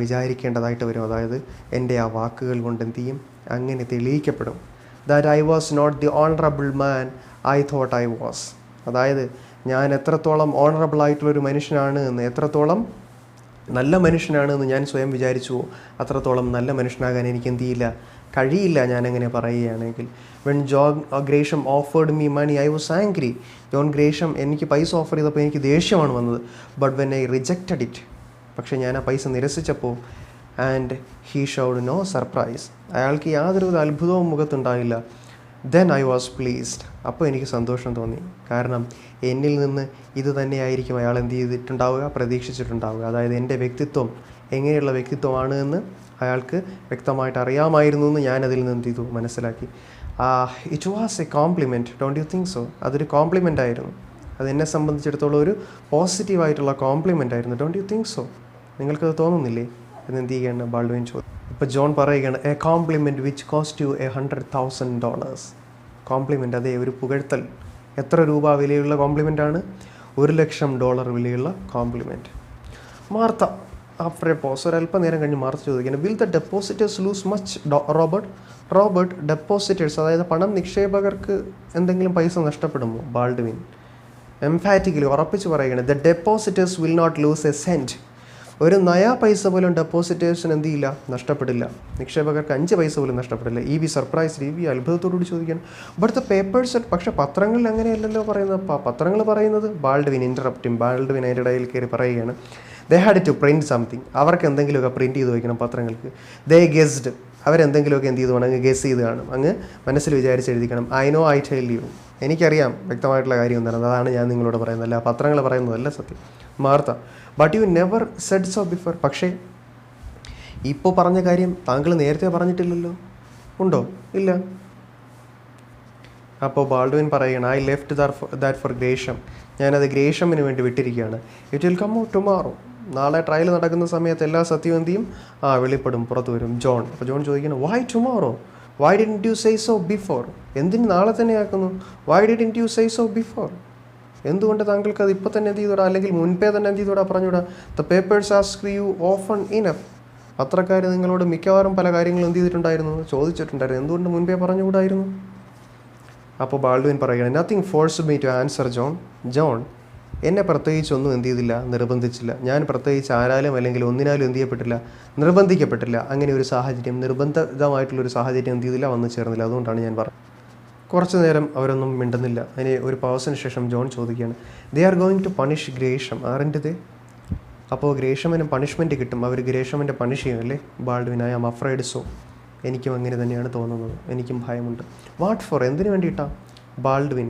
വിചാരിക്കേണ്ടതായിട്ട് വരും. അതായത് എൻ്റെ ആ വാക്കുകൾ കൊണ്ട് എന്ത് ചെയ്യും, അങ്ങനെ തെളിയിക്കപ്പെടും. That I was not the honourable man I thought I was. അതായത് ഞാൻ എത്രത്തോളം ഓണറബിൾ ആയിട്ടുള്ളൊരു മനുഷ്യനാണ് എന്ന്, എത്രത്തോളം നല്ല മനുഷ്യനാണ് എന്ന് ഞാൻ സ്വയം വിചാരിച്ചുവോ, അത്രത്തോളം നല്ല മനുഷ്യനാകാൻ എനിക്ക് എന്ത് ചെയ്യില്ല, കഴിയില്ല ഞാനങ്ങനെ പറയുകയാണെങ്കിൽ. When John Gresham offered me money I was angry. John Gresham എനിക്ക് പൈസ ഓഫർ ചെയ്തപ്പോൾ എനിക്ക് ദേഷ്യമാണ് വന്നത്. But when I rejected it, പക്ഷേ ഞാൻ ആ പൈസ നിരസിച്ചപ്പോൾ, and he showed no surprise, അയാൾക്ക് യാതൊരുവിധ അത്ഭുതവും മുഖത്തുണ്ടായില്ല. ദെൻ ഐ വാസ് പ്ലീസ്ഡ്, അപ്പോൾ എനിക്ക് സന്തോഷം തോന്നി. കാരണം എന്നിൽ നിന്ന് ഇത് തന്നെയായിരിക്കും അയാൾ എന്ത് ചെയ്തിട്ടുണ്ടാവുക, പ്രതീക്ഷിച്ചിട്ടുണ്ടാവുക. അതായത് എൻ്റെ വ്യക്തിത്വം എങ്ങനെയുള്ള വ്യക്തിത്വമാണ് എന്ന് അയാൾക്ക് വ്യക്തമായിട്ട് അറിയാമായിരുന്നു എന്ന് ഞാനതിൽ നിന്ന് എന്ത് ചെയ്തു, മനസ്സിലാക്കി. It was A compliment, don't you think so? അതൊരു കോംപ്ലിമെൻ്റ് ആയിരുന്നു. അത് എന്നെ സംബന്ധിച്ചിടത്തോളം ഒരു പോസിറ്റീവായിട്ടുള്ള കോംപ്ലിമെൻ്റ് ആയിരുന്നു. Don't you think so? നിങ്ങൾക്കത് തോന്നുന്നില്ലേ എന്ന് എന്ത് ചെയ്യാണ് ബാൾഡ്വിൻ ചോദിച്ചു. ഇപ്പോൾ ജോൺ പറയുകയാണ്, a compliment which cost you $100,000. Compliment, അതേ, ഒരു പുകഴ്ത്തൽ. എത്ര രൂപ വിലയുള്ള കോംപ്ലിമെൻ്റാണ്? $1,00,000 വിലയുള്ള compliment. Martha after a pause, ഒരല്പനേരം കഴിഞ്ഞ് മാർത്ത ചോദിക്കുകയാണ്, will the depositors lose much Robert? Depositors, അതായത് പണം നിക്ഷേപകർക്ക് എന്തെങ്കിലും പൈസ നഷ്ടപ്പെടുമോ? ബാൾഡ്വിൻ എംഫാറ്റിക്കലി ഉറപ്പിച്ച് പറയുകയാണ്, the depositors will not lose a cent. ഒരു നയാ പൈസ പോലും ഡെപ്പോസിറ്റേഴ്സിന് എന്ത് ചെയ്യില്ല, നഷ്ടപ്പെടില്ല. നിക്ഷേപകർക്ക് 5 പൈസ പോലും നഷ്ടപ്പെടില്ല. സർപ്രൈസ്, അത്ഭുതത്തോടുകൂടി ചോദിക്കുകയാണ്, ബട്ട് ദ പേപ്പേഴ്സ്, പക്ഷേ പത്രങ്ങളിൽ അങ്ങനെയല്ലല്ലോ പറയുന്നത്. പത്രങ്ങൾ പറയുന്നത്. ബാൾഡ്വിൻ അതിൻ്റെ ഇടയിൽ കയറി പറയുകയാണ്, they had to print something. അവർക്ക് എന്തെങ്കിലുമൊക്കെ പ്രിൻറ്റ് ചെയ്ത് വയ്ക്കണം പത്രങ്ങൾക്ക്. ദേ ഗെസ്ഡ്, അവരെന്തെങ്കിലുമൊക്കെ എന്ത് ചെയ്ത് വേണം, അങ്ങ് ഗെസ് ചെയ്ത് കാണും, അങ്ങ് മനസ്സിൽ വിചാരിച്ച് എഴുതിക്കണം. I know, I tell you, എനിക്കറിയാം വ്യക്തമായിട്ടുള്ള കാര്യം എന്താണ്, അതാണ് ഞാൻ നിങ്ങളോട് പറയുന്നത്, അല്ല പത്രങ്ങൾ പറയുന്നതല്ല സത്യം. Martha, but you never Z so before. പക്ഷേ ഇപ്പോൾ പറഞ്ഞ കാര്യം താങ്കൾ നേരത്തെ പറഞ്ഞിട്ടില്ലല്ലോ. ഉണ്ടോ? ഇല്ല. അപ്പോൾ ബാൾഡ്വിൻ പറയുകയാണ്, I left that for Gresham. ഞാനത് ഗ്രേഷമിന് വേണ്ടി വിട്ടിരിക്കുകയാണ്. It will come out tomorrow. നാളെ ട്രയൽ നടക്കുന്ന സമയത്ത് എല്ലാ സത്യവും എന്ത് ചെയ്യും? വെളിപ്പെടും, പുറത്തു വരും. ജോൺ, അപ്പോൾ ജോൺ ചോദിക്കണം, why tomorrow? Why didn't you say so before? എന്തിന് നാളെ തന്നെ ആക്കുന്നു? Why didn't you say so before? എന്തുകൊണ്ട് താങ്കൾക്ക് അത് ഇപ്പോൾ തന്നെ എന്ത് ചെയ്തൂടാ, അല്ലെങ്കിൽ മുൻപേ തന്നെ എന്ത് ചെയ്തൂടാ, പറഞ്ഞൂടാ? The papers ask you often enough. പത്രക്കാർ നിങ്ങളോട് മിക്കവാറും പല കാര്യങ്ങളും എന്ത് ചെയ്തിട്ടുണ്ടായിരുന്നു, ചോദിച്ചിട്ടുണ്ടായിരുന്നു. എന്തുകൊണ്ട് മുൻപേ പറഞ്ഞുകൂടായിരുന്നു? അപ്പോൾ ബാൾഡ്വിൻ പറയുകയാണ്, nothing force me to answer John. എന്നെ പ്രത്യേകിച്ചൊന്നും എന്ത് ചെയ്തില്ല, നിർബന്ധിച്ചില്ല. ഞാൻ പ്രത്യേകിച്ച് ആരാലും അല്ലെങ്കിൽ ഒന്നിനാലും എന്ത് ചെയ്യപ്പെട്ടില്ല, നിർബന്ധിക്കപ്പെട്ടില്ല. അങ്ങനെ ഒരു സാഹചര്യം, നിർബന്ധിതമായിട്ടുള്ളൊരു സാഹചര്യം എന്ത് ചെയ്തില്ല, വന്നു ചേർന്നില്ല. അതുകൊണ്ടാണ് ഞാൻ പറഞ്ഞത്. കുറച്ചു നേരം അവരൊന്നും മിണ്ടുന്നില്ല. അതിന് ഒരു പൗസിന് ശേഷം ജോൺ ചോദിക്കുകയാണ്, they are going to punish Gresham, aren't they? അപ്പോൾ ഗ്രേഷമിന് പണിഷ്മെൻറ്റ് കിട്ടും, അവർ ഗ്രേഷമിൻ്റെ പണിഷ് ചെയ്യും അല്ലേ? Baldwin, I am afraid so. എനിക്കും അങ്ങനെ തന്നെയാണ് തോന്നുന്നത്, എനിക്കും ഭയമുണ്ട്. What for? എന്തിനു വേണ്ടിയിട്ടാണ്? Baldwin,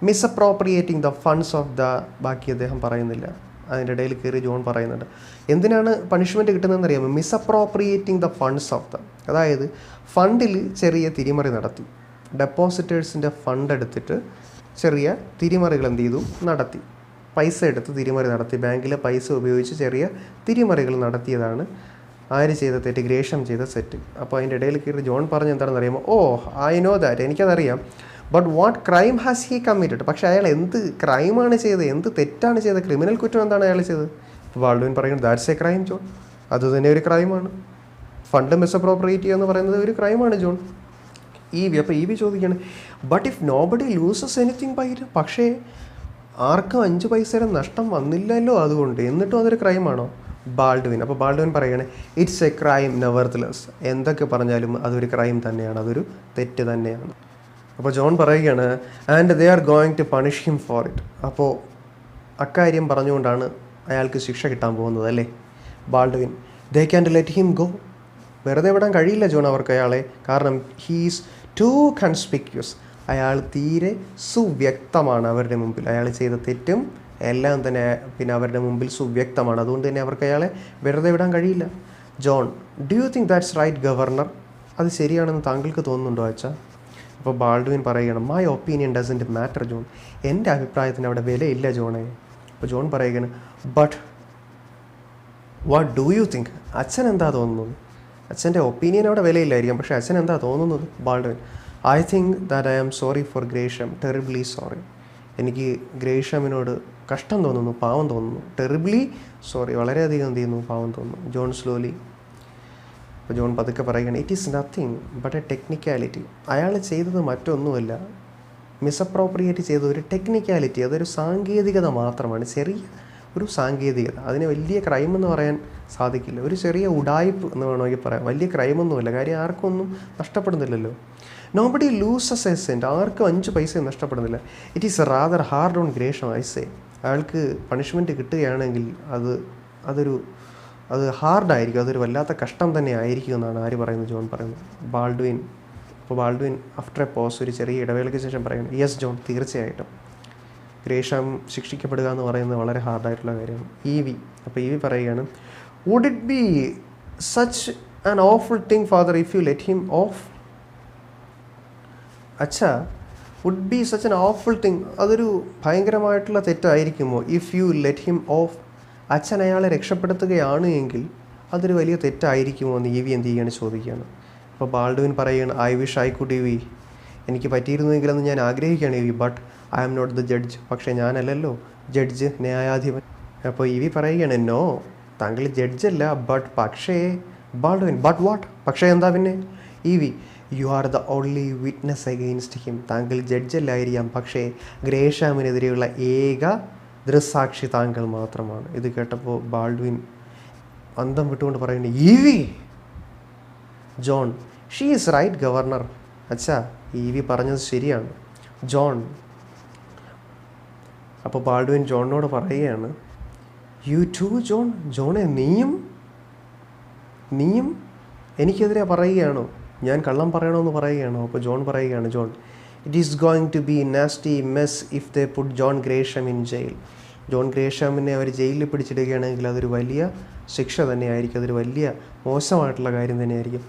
misappropriating the funds of the. ബാക്കി അദ്ദേഹം പറയുന്നില്ല. അതിൻ്റെ ഇടയിൽ കയറി ജോൺ പറയുന്നുണ്ട്, എന്തിനാണ് പണിഷ്മെൻറ്റ് കിട്ടുന്നതെന്ന് അറിയാമോ? മിസ്അപ്രോപ്രിയേറ്റിംഗ് ദ ഫണ്ട്സ് ഓഫ് ദ, അതായത് ഫണ്ടിൽ ചെറിയ തിരിമറി നടത്തി. ഡെപ്പോസിറ്റേഴ്സിൻ്റെ ഫണ്ട് എടുത്തിട്ട് ചെറിയ തിരിമറികൾ എന്ത് ചെയ്തു, നടത്തി. പൈസ എടുത്ത് തിരിമറി നടത്തി. ബാങ്കിലെ പൈസ ഉപയോഗിച്ച് ചെറിയ തിരിമറികൾ നടത്തിയതാണ് ആര് ചെയ്ത തെറ്റ്? ഗ്രേഷം ചെയ്ത സെറ്റ്. അപ്പോൾ അതിൻ്റെ ഇടയിൽ കയറി ജോൺ പറഞ്ഞ് എന്താണെന്ന് അറിയാമോ? ഓ, ഐ നോ ദാറ്റ്, എനിക്കതറിയാം. But what crime has he committed? പക്ഷേ അയാൾ എന്ത് ക്രൈമാണ് ചെയ്തത്, എന്ത് തെറ്റാണ് ചെയ്തത്, ക്രിമിനൽ കുറ്റം എന്താണ് അയാൾ ചെയ്തത്? ബാൾഡ്വിൻ പറയുന്നത്, ദാറ്റ്സ് എ ക്രൈം ജോൺ. അതുതന്നെ ഒരു ക്രൈമാണ്. ഫണ്ട് മിസ്അപ്രോപ്രിയേറ്റ് ചെയ്യുക എന്ന് പറയുന്നത് ഒരു ക്രൈമാണ് ജോൺ. അപ്പോൾ ചോദിക്കുകയാണ്, but if nobody loses anything by it? പക്ഷേ ആർക്കും 5 പൈസയുടെ നഷ്ടം വന്നില്ലല്ലോ അതുകൊണ്ട്, എന്നിട്ടും അതൊരു ക്രൈമാണോ? ബാൾഡ്വിൻ, അപ്പോൾ ബാൾഡ്വിൻ പറയുകയാണ്, ഇറ്റ്സ് എ ക്രൈം നെവർത്തിലെസ്. എന്തൊക്കെ പറഞ്ഞാലും അതൊരു ക്രൈം തന്നെയാണ്, അതൊരു തെറ്റ് തന്നെയാണ്. അപ്പോൾ ജോൺ പറയുകയാണ്, and they are going to punish him for it. അപ്പോൾ അക്കാര്യം പറഞ്ഞുകൊണ്ടാണ് അയാൾക്ക് ശിക്ഷ കിട്ടാൻ പോകുന്നത് അല്ലേ? Baldwin, they can let him go. വെറുതെ വിടാൻ കഴിയില്ല ജോൺ അവർക്ക് അയാളെ, കാരണം ഹീസ് ടു കൺസ്പിക്യൂസ്. അയാൾ തീരെ സുവ്യക്തമാണ് അവരുടെ മുമ്പിൽ. അയാൾ ചെയ്ത തെറ്റും എല്ലാം തന്നെ പിന്നെ അവരുടെ മുമ്പിൽ സുവ്യക്തമാണ്. അതുകൊണ്ട് തന്നെ അവർക്ക് അയാളെ വെറുതെ വിടാൻ കഴിയില്ല. John, do you think that's right governor? അത് ശരിയാണെന്ന് താങ്കൾക്ക് തോന്നുന്നുണ്ടോ അച്ഛാ? അപ്പോൾ ബാൾഡ്വിൻ പറയുകയാണ്, my opinion doesn't matter John. എൻ്റെ അഭിപ്രായത്തിന് അവിടെ വിലയില്ല ജോണേ. അപ്പോൾ ജോൺ പറയുകയാണ്, but what do you think? അച്ഛൻ എന്താ തോന്നുന്നത്? അച്ഛൻ്റെ ഒപ്പീനിയൻ അവിടെ വിലയില്ലായിരിക്കും, പക്ഷേ അച്ഛൻ എന്താ തോന്നുന്നത്? Baldwin, I think that I am sorry for Gresham, terribly sorry. എനിക്ക് ഗ്രേഷമിനോട് കഷ്ടം തോന്നുന്നു, പാവം തോന്നുന്നു. ടെറിബ്ലി സോറി, വളരെയധികം എന്ത് ചെയ്യുന്നു, പാവം തോന്നുന്നു. John slowly. അപ്പോൾ ജോൺ പതുക്കെ പറയുകയാണ്, it is nothing but A technicality. അയാൾ ചെയ്തത് മറ്റൊന്നുമല്ല, മിസ്അപ്രോപ്രിയേറ്റ് ചെയ്ത ഒരു ടെക്നിക്കാലിറ്റി, അതൊരു സാങ്കേതികത മാത്രമാണ്, ചെറിയ ഒരു സാങ്കേതികത. അതിന് വലിയ ക്രൈം എന്ന് പറയാൻ സാധിക്കില്ല. ഒരു ചെറിയ ഉഡായിപ്പ് എന്ന് വേണമെങ്കിൽ പറയാം. വലിയ ക്രൈമൊന്നുമല്ല, കാര്യം ആർക്കും ഒന്നും നഷ്ടപ്പെടുന്നില്ലല്ലോ. Nobody loses a cent. ആർക്കും 5 പൈസയും നഷ്ടപ്പെടുന്നില്ല. It is rather hard on Gresham, I say. അയാൾക്ക് പണിഷ്മെൻറ്റ് കിട്ടുകയാണെങ്കിൽ അത് ഹാർഡായിരിക്കും, അതൊരു വല്ലാത്ത കഷ്ടം തന്നെ ആയിരിക്കും എന്നാണ് ആര് പറയുന്നത്? ജോൺ പറയുന്നത്. ബാൾഡ്വിൻ. അപ്പോൾ ബാൾഡ്വിൻ ആഫ്റ്റർ എ പോസ്, ഒരു ചെറിയ ഇടവേളയ്ക്ക് ശേഷം പറയുന്നത്, യെസ് ജോൺ, തീർച്ചയായിട്ടും ഗ്രേഷം ശിക്ഷിക്കപ്പെടുക എന്ന് പറയുന്നത് വളരെ ഹാർഡായിട്ടുള്ള കാര്യമാണ്. അപ്പോൾ പറയുകയാണ്, would it be such an awful thing father if you let him off? അച്ഛാ would be such an awful thing. അതൊരു ഭയങ്കരമായിട്ടുള്ള തെറ്റായിരിക്കുമോ? If you let him off. അച്ഛൻ അയാളെ രക്ഷപ്പെടുത്തുകയാണ് എങ്കിൽ അതൊരു വലിയ തെറ്റായിരിക്കുമോ എന്ന് ഈവി എന്ത് ചെയ്യുകയാണ് ചോദിക്കുകയാണ്. അപ്പോൾ ബാൾഡുവിൻ പറയുകയാണ്, I wish I could Evie. എനിക്ക് പറ്റിയിരുന്നെങ്കിലെന്ന് ഞാൻ ആഗ്രഹിക്കുകയാണ് Evie, but I am not the judge. പക്ഷേ ഞാനല്ലല്ലോ ജഡ്ജ്, ന്യായാധിപൻ. അപ്പോൾ ഈവി പറയുകയാണ്, നോ, താങ്കൾ ജഡ്ജല്ല, ബട്ട് പക്ഷേ. Baldwin, but what? പക്ഷേ എന്താ പിന്നെ? Evie, you are the only witness against him. താങ്കൾ ജഡ്ജല്ലായിരിക്കാം, പക്ഷേ ഗ്രേഷാമിനെതിരെയുള്ള ഏക ദൃസാക്ഷി താങ്കൾ മാത്രമാണ്. ഇത് കേട്ടപ്പോൾ ബാൾഡ്വിൻ അന്തം വിട്ടുകൊണ്ട് പറയുന്നത്, Evie. John, she is right governor. അച്ഛാ, ഈവി പറഞ്ഞത് ശരിയാണ് ജോൺ. അപ്പോൾ ബാൾഡ്വിൻ ജോണിനോട് പറയുകയാണ്, യു ടു ജോൺ. ജോണെ, നീയും എനിക്കെതിരെ പറയുകയാണോ? ഞാൻ കള്ളം പറയണമെന്ന് പറയുകയാണോ? അപ്പോൾ ജോൺ പറയുകയാണ്, John, it is going to be nasty mess if they put John Gresham in jail. John ഗ്രേഷാമിനെ അവർ ജയിലിൽ പിടിച്ചിടുകയാണെങ്കിൽ അതൊരു വലിയ ശിക്ഷ തന്നെയായിരിക്കും, അതൊരു വലിയ മോശമായിട്ടുള്ള കാര്യം തന്നെയായിരിക്കും.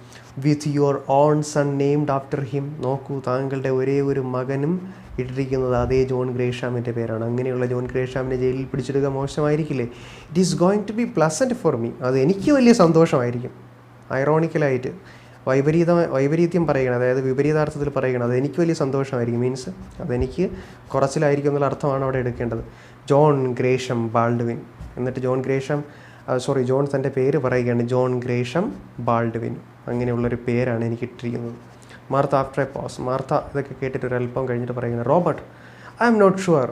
With your own sun named after him. നോക്കൂ, താങ്കളുടെ ഒരേ ഒരു മകനും ഇട്ടിരിക്കുന്നത് അതേ ജോൺ ഗ്രേഷാമിൻ്റെ പേരാണ്. അങ്ങനെയുള്ള ജോൺ ഗ്രേഷാമിനെ ജയിലിൽ പിടിച്ചിടുക മോശമായിരിക്കില്ലേ? It is going to be pleasant for me. അത് എനിക്ക് വലിയ സന്തോഷമായിരിക്കും. ഐറോണിക്കലായിട്ട് വൈപരീത്യം പറയുകയാണ്, അതായത് വിപരീതാർത്ഥത്തിൽ പറയുകയാണ്, അതെനിക്ക് വലിയ സന്തോഷമായിരിക്കും. മീൻസ് അതെനിക്ക് കുറച്ചിലായിരിക്കും എന്നുള്ള അർത്ഥമാണ് അവിടെ എടുക്കേണ്ടത്. John Gresham Baldwin. എന്നിട്ട് ജോൺ തൻ്റെ പേര് പറയുകയാണ്, ജോൺ ഗ്രേഷം ബാൾഡ്വിൻ. അങ്ങനെയുള്ളൊരു പേരാണ് എനിക്ക് ഇട്ടിരിക്കുന്നത്. Martha after a pause. Martha ഇതൊക്കെ കേട്ടിട്ട് ഒരു അല്പം കഴിഞ്ഞിട്ട് പറയുന്നത്, Robert, I'm not sure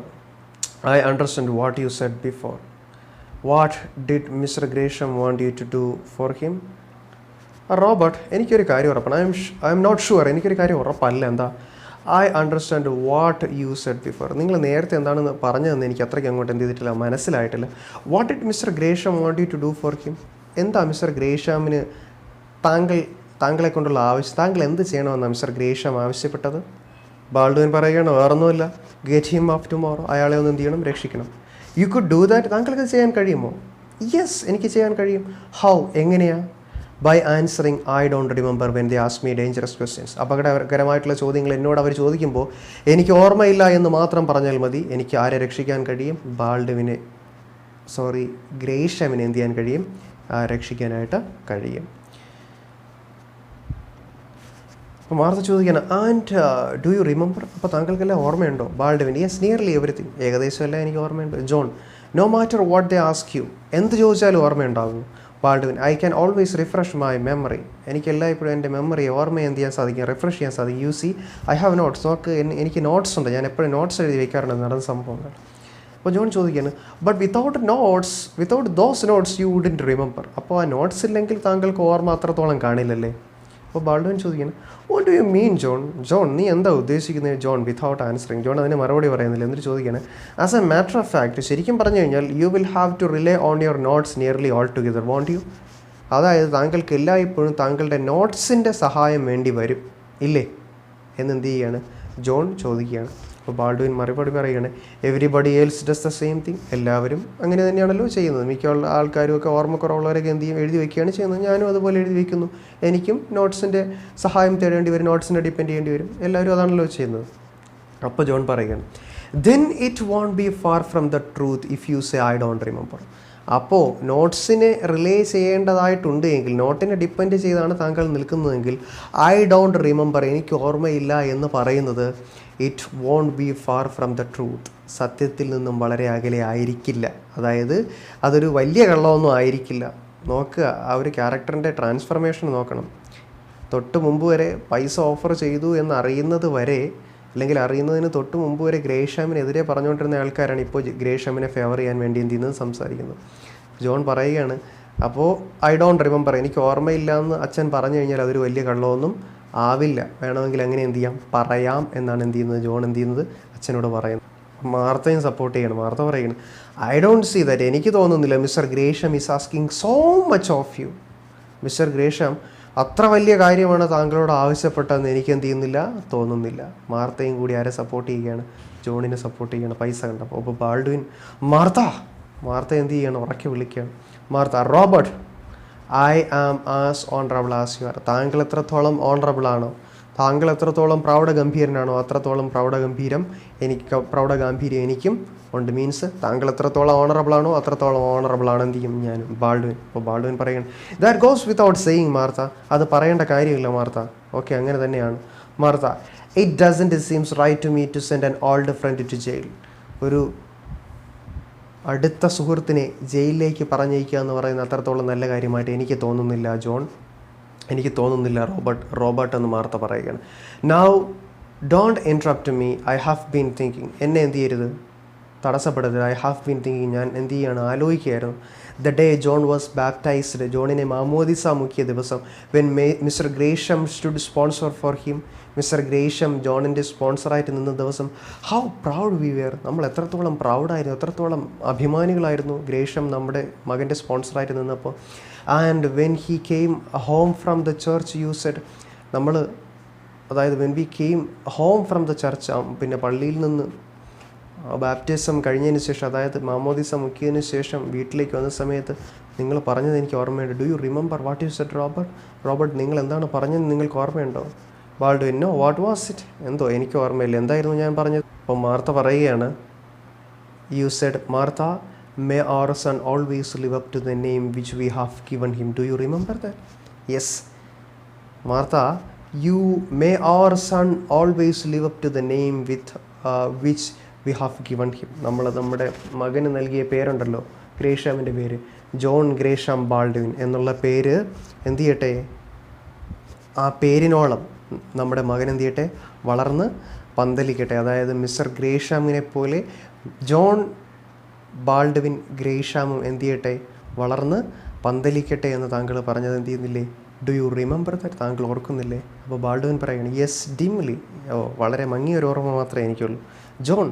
I understand what you said before. What did Mr Gresham want you to do for him? Robert, എനിക്കൊരു കാര്യം ഉറപ്പാണ്. I'm not sure. എനിക്കൊരു കാര്യം ഉറപ്പല്ല. എന്താ? I understand what you said before. നിങ്ങൾ നേരത്തെ എന്താണെന്ന് പറഞ്ഞതെന്ന് എനിക്ക് അത്രയ്ക്ക് അങ്ങോട്ട് എന്ത് ചെയ്തിട്ടില്ല, മനസ്സിലായിട്ടില്ല. What did Mr Gresham want you to do for him? എന്താ മിസ്റ്റർ ഗ്രേഷാമിന് താങ്കളെ കൊണ്ടുള്ള ആവശ്യം? താങ്കൾ എന്ത് ചെയ്യണമെന്നാണ് മിസ്റ്റർ ഗ്രേഷം ആവശ്യപ്പെട്ടത്? ബാൾഡ്വിൻ പറയുകയാണ്, വേറൊന്നുമില്ല, ഗെറ്റ് ഹിം അപ്പ് ടുമോറോ. അയാളെ ഒന്ന് എന്ത് ചെയ്യണം? രക്ഷിക്കണം. You could do that. താങ്കൾക്ക് ചെയ്യാൻ കഴിയുമോ? യെസ്, എനിക്ക് ചെയ്യാൻ കഴിയും. ഹൗ? എങ്ങനെയാണ്? By answering I don't remember when they ask me dangerous questions. അപകടകരമായിട്ടുള്ള ചോദ്യങ്ങൾ എന്നോട് അവർ ചോദിക്കുമ്പോൾ എനിക്ക് ഓർമ്മയില്ല എന്ന് മാത്രം പറഞ്ഞാൽ മതി. എനിക്ക് ആരെ രക്ഷിക്കാൻ കഴിയും? ഗ്രേഷമിനെ എന്ത് ചെയ്യാൻ കഴിയും? രക്ഷിക്കാനായിട്ട് കഴിയും. അപ്പോൾ മാർത്ത ചോദിക്കുകയാണ്, ആൻഡ് ഡു യു റിമെമ്പർ? അപ്പോൾ താങ്കൾക്കെല്ലാം ഓർമ്മയുണ്ടോ? Baldwin, yes, nearly everything. ഏകദേശം എല്ലാം എനിക്ക് ഓർമ്മയുണ്ട്. John, no matter what they ask you. എന്ത് ചോദിച്ചാലും ഓർമ്മയുണ്ടാകും. Baldwin, I can always refresh my memory. എനിക്കെല്ലായ്പ്പോഴും എൻ്റെ മെമ്മറിയെ ഓർമ്മയെ എന്ത് ചെയ്യാൻ സാധിക്കും? റിഫ്രഷ് ചെയ്യാൻ സാധിക്കും. You see I have notes. എനിക്ക് നോട്ട്സ് ഉണ്ട്. ഞാൻ എപ്പോഴും നോട്ട്സ് എഴുതി വയ്ക്കാറുണ്ട് നടന്ന സംഭവങ്ങൾ. അപ്പോൾ ജോൺ ചോദിക്കുകയാണ്, but without those notes you wouldn't remember. അപ്പോൾ ആ നോട്ട്സ് ഇല്ലെങ്കിൽ താങ്കൾക്ക് ഓർമ്മ അത്രത്തോളം കാണില്ലല്ലേ? അപ്പോൾ ബാൾഡ്വിൻ ചോദിക്കുകയാണ്, what do you mean John, നീ എന്താ ഉദ്ദേശിക്കുന്നത്? John without answering. ജോൺ അതിന് മറുപടി പറയുന്നില്ല. എന്നിട്ട് ചോദിക്കുകയാണ്, as a matter of fact, ശരിക്കും പറഞ്ഞു കഴിഞ്ഞാൽ you will have to rely on your notes nearly all together, won't you? അതായത് താങ്കൾക്ക് എല്ലായ്പ്പോഴും താങ്കളുടെ നോട്ട്സിൻ്റെ സഹായം വേണ്ടി വരും, ഇല്ലേ എന്നെന്ത് ചെയ്യുകയാണ്? ജോൺ ചോദിക്കുകയാണ്. അപ്പോൾ ബാൾഡ്വിൻ മറുപടി പറയുകയാണ്, everybody else does the same thing. എല്ലാവരും അങ്ങനെ തന്നെയാണല്ലോ ചെയ്യുന്നത്. മിക്ക ആൾക്കാരും ഒക്കെ ഓർമ്മക്കുറവുള്ളവരൊക്കെ എന്ത് ചെയ്യും? എഴുതി വയ്ക്കുകയാണ് ചെയ്യുന്നത്. ഞാനും അതുപോലെ എഴുതി വയ്ക്കുന്നു. എനിക്കും നോട്ട്സിൻ്റെ സഹായം തേടേണ്ടി വരും, നോട്ട്സിനെ ഡിപ്പെൻഡ് ചെയ്യേണ്ടി വരും. എല്ലാവരും അതാണല്ലോ ചെയ്യുന്നത്. അപ്പോൾ ജോൺ പറയുകയാണ്, then it won't be far from the truth if you say I don't remember. അപ്പോൾ നോട്ട്സിനെ റിലേ ചെയ്യേണ്ടതായിട്ടുണ്ട് എങ്കിൽ, നോട്ടിനെ ഡിപ്പെൻഡ് ചെയ്താണ് താങ്കൾ നിൽക്കുന്നതെങ്കിൽ, ഐ ഡോണ്ട് റിമെമ്പർ, എനിക്ക് ഓർമ്മയില്ല എന്ന് പറയുന്നത് it won't be far from the truth, സത്യത്തിൽ നിന്നും വളരെ അകലെ ആയിരിക്കില്ല. അതായത് അതൊരു വലിയ കള്ളമൊന്നും ആയിരിക്കില്ല. നോക്കുക, ആ ഒരു ക്യാരക്ടറിൻ്റെ ട്രാൻസ്ഫർമേഷൻ നോക്കണം. തൊട്ട് മുമ്പ് വരെ പൈസ ഓഫർ ചെയ്തു എന്നറിയുന്നത് വരെ, അല്ലെങ്കിൽ അറിയുന്നതിന് തൊട്ട് മുമ്പ് വരെ ഗ്രേഷാമിനെതിരെ പറഞ്ഞുകൊണ്ടിരുന്ന ആൾക്കാരാണ് ഇപ്പോൾ ഗ്രേഷാമിനെ ഫേവർ ചെയ്യാൻ വേണ്ടി എന്ത് ചെയ്യുന്നത്? സംസാരിക്കുന്നത്. ജോൺ പറയുകയാണ്, അപ്പോൾ ഐ ഡോണ്ട് റിമെമ്പർ, എനിക്ക് ഓർമ്മയില്ല എന്ന് അച്ഛൻ പറഞ്ഞു കഴിഞ്ഞാൽ അതൊരു വലിയ കള്ളമൊന്നും ആവില്ല. വേണമെങ്കിൽ അങ്ങനെ എന്ത് ചെയ്യാം? പറയാം എന്നാണ് എന്ത് ചെയ്യുന്നത്? ജോൺ എന്ത് ചെയ്യുന്നത്? അച്ഛനോട് പറയുന്നത്. മാർത്തയും സപ്പോർട്ട് ചെയ്യണം. മാർത്ത പറയുകയാണ്, ഐ ഡോണ്ട് സീ ദാറ്റ്, എനിക്ക് തോന്നുന്നില്ല Mr Gresham is asking so much of you. Mr Gresham അത്ര വലിയ കാര്യമാണ് താങ്കളോട് ആവശ്യപ്പെട്ടതെന്ന് എനിക്ക് എന്ത് ചെയ്യുന്നില്ല? തോന്നുന്നില്ല. മാർത്തയും കൂടി ആരെ സപ്പോർട്ട് ചെയ്യുകയാണ്? ജോണിനെ സപ്പോർട്ട് ചെയ്യുകയാണ്, പൈസ കണ്ടപ്പോൾ. അപ്പോൾ ബാൾഡ്വിൻ, മാർത്ത എന്ത് ചെയ്യണം? ഉറക്കെ വിളിക്കുകയാണ്. Martha, Robert, I am as honourable as you are. താങ്കൾ എത്രത്തോളം ഓണറബിൾ ആണോ, താങ്കൾ എത്രത്തോളം പ്രൗഢഗംഭീരനാണോ അത്രത്തോളം പ്രൗഢഗാംഭീര്യം എനിക്കും ഉണ്ട്. മീൻസ് താങ്കൾ എത്രത്തോളം ഓണറബിൾ ആണോ അത്രത്തോളം ഓണറബിൾ ആണ് എന്ത് ചെയ്യും ഞാനും. ബാൾഡ്വിൻ. അപ്പോൾ ബാൾഡ്വിൻ പറയണം that goes without saying Martha. അത് പറയേണ്ട കാര്യമില്ല മാർത്ത. ഓക്കെ, അങ്ങനെ തന്നെയാണ് Martha. It doesn't seems right to me to send an old friend to jail. ഒരു അടുത്ത സുഹൃത്തിനെ ജയിലിലേക്ക് പറഞ്ഞയക്കുക എന്ന് പറയുന്ന അത്രത്തോളം നല്ല കാര്യമായിട്ട് എനിക്ക് തോന്നുന്നില്ല ജോൺ, എനിക്ക് തോന്നുന്നില്ല റോബർട്ട് എന്ന് മാർത്ത പറയുകയാണ്. Now don't interrupt me, I have been thinking. എന്നെ എന്ത് ചെയ്യരുത്, തടസ്സപ്പെടരുത്. ഐ ഹാവ് ബീൻ തിങ്കിങ്, ഞാൻ എന്ത് ചെയ്യാണ്, ആലോചിക്കുകയായിരുന്നു. The day John was baptised, ജോണിനെ മാമോദിസ മുക്കിയ ദിവസം. When Mr Gresham stood sponsor for him, Mr Gresham ജോണിൻ്റെ സ്പോൺസറായിട്ട് നിന്ന ദിവസം. ഹൗ പ്രൗഡ് വി വെയർ, നമ്മൾ എത്രത്തോളം പ്രൗഡായിരുന്നു, എത്രത്തോളം അഭിമാനികളായിരുന്നു ഗ്രേഷം നമ്മുടെ മകൻ്റെ സ്പോൺസറായിട്ട് നിന്നപ്പോൾ. And when he came home from the church you said, നമ്മൾ അതായത് when we came home from the church, പിന്നെ പള്ളിയിൽ നിന്ന് ബാപ്റ്റിസം കഴിഞ്ഞതിന് ശേഷം, അതായത് മാമോദിസ മുക്കിയതിന് ശേഷം വീട്ടിലേക്ക് വന്ന സമയത്ത് നിങ്ങൾ പറഞ്ഞത് എനിക്ക് ഓർമ്മയുണ്ട്. Do you remember what you said Robert, നിങ്ങൾ എന്താണ് പറഞ്ഞത് നിങ്ങൾക്ക് ഓർമ്മയുണ്ടോ? Baldwin, no, what was it, എന്തോ എനിക്ക് ഓർമ്മയില്ല, എന്തായിരുന്നു ഞാൻ പറഞ്ഞത്? അപ്പോൾ മാർത്ത പറയുകയാണ്, you said Martha, may our son always live up to the name which we have given him. Do you remember that? Yes Martha, you may our son always live up to the name which we have given him. നമ്മുടെ മകന് നൽകിയ പേരുണ്ടല്ലോ, ഗ്രേഷാമിൻ്റെ പേര്, John Gresham Baldwin എന്നുള്ള പേര് എന്ത് ചെയ്യട്ടെ, ആ പേരിനോളം നമ്മുടെ മകൻ എന്ത് ചെയ്യട്ടെ, വളർന്ന് പന്തലിക്കട്ടെ. അതായത് മിസ്റ്റർ ഗ്രേഷാമിനെ പോലെ ജോൺ ബാൾഡ്വിൻ ഗ്രേഷാമും എന്ത് ചെയ്യട്ടെ, വളർന്ന് പന്തലിക്കട്ടെ എന്ന് താങ്കൾ പറഞ്ഞത് എന്ത് ചെയ്യുന്നില്ലേ? ഡു യു റിമെമ്പർ ദാറ്റ്, താങ്കൾ ഓർക്കുന്നില്ലേ? അപ്പോൾ ബാൾഡ്വിൻ പറയുകയാണ്, യെസ് ഡിംലി, വളരെ മങ്ങിയൊരു ഓർമ്മ മാത്രമേ എനിക്കുള്ളൂ. ജോൺ,